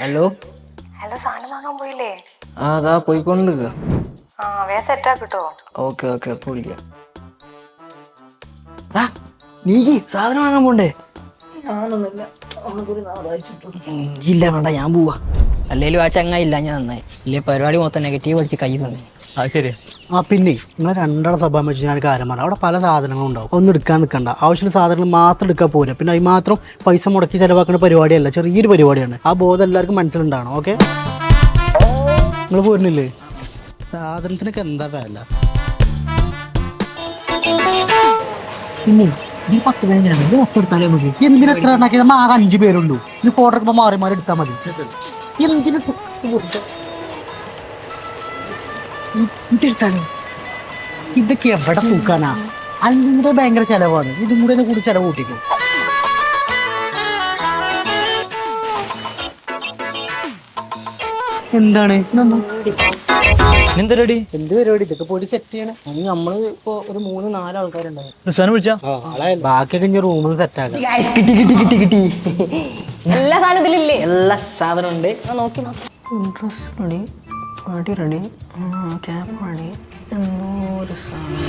Hello hello, സാധനം വാങ്ങാൻ പോയില്ലേ? അതാ പോയിക്കൊണ്ടിരിക്കുക. വേഗം സെറ്റാക്കിട്ടോ. ഓക്കെ ഓക്കെ അപ്പൊ വിളിക്കാം. നീ സാധനം വാങ്ങാൻ പോണ്ടേ? ഇല്ല വേണ്ട, ഞാൻ പോവാ. അല്ലേലും ആ ചങ്ങായി ഇല്ല ഞാൻ നന്നായി. ഇല്ലേ പരിപാടി മൊത്തം നെഗറ്റീവ് അടിച്ച് കൈ തന്നെ. അത് ശരി. പിന്നെ നിങ്ങൾ രണ്ടാളെ സ്വഭാവം വെച്ച് ഞാൻ കാര്യം പറയാം. അവിടെ പല സാധനങ്ങളും ഉണ്ടാവും. ഒന്നും എടുക്കാൻ നിൽക്കണ്ട. ആവശ്യമുള്ള സാധനങ്ങൾ മാത്രം എടുക്കാൻ പോരാ. പിന്നെ അതിന് മാത്രം പൈസ മുടക്കി ചിലവാക്കുന്ന പരിപാടിയല്ല, ചെറിയൊരു പരിപാടിയാണ്. ആ ബോധം എല്ലാവർക്കും മനസ്സിലുണ്ടാവണം. ഓക്കെ, നിങ്ങൾ പോരുന്നില്ലേ? സാധനത്തിനൊക്കെ എന്താ വില? പിന്നെ ഈ 10 പേരാണ് ഇത് മൊത്തം എടുത്താലേ മതി. എന്തിനാ എത്ര ഉണ്ടാക്കി? നമ്മൾ ആകെ 5 പേരുള്ളൂ. ഈ ഫോട്ടോ എടുക്കുമ്പോൾ മാറി മാറി എടുത്താൽ മതി. എന്തിനു ഇതെടുത്താലോ? ഇതൊക്കെ എവിടെ തൂക്കാനാ? അതിൻ്റെ ഭയങ്കര ചെലവാണ്. ഇതും കൂടെ കൂടി ചെലവ് കൂട്ടിക്കും. എന്താണ് എന്ത് റെഡി? എന്ത് പരിപാടി? ഇതൊക്കെ പോയി സെറ്റ് ചെയ്യണം. അതിന് നമ്മള് ഇപ്പൊ ഒരു 3-4 ആൾക്കാരുണ്ടാവും. റിസാനെ വിളിച്ചാ? ബാക്കിയൊക്കെ ഇനി റൂമിൽ സെറ്റ് ആക്കാം. കിട്ടി കിട്ടി കിട്ടി കിട്ടി. എല്ലാ സാധനം ഇതിലില്ലേ? എല്ലാ സാധനം ഉണ്ട്. നോക്കി നോക്കി. Dress ready, party ready, cap ready, എന്തോ ഒരു സാധനം.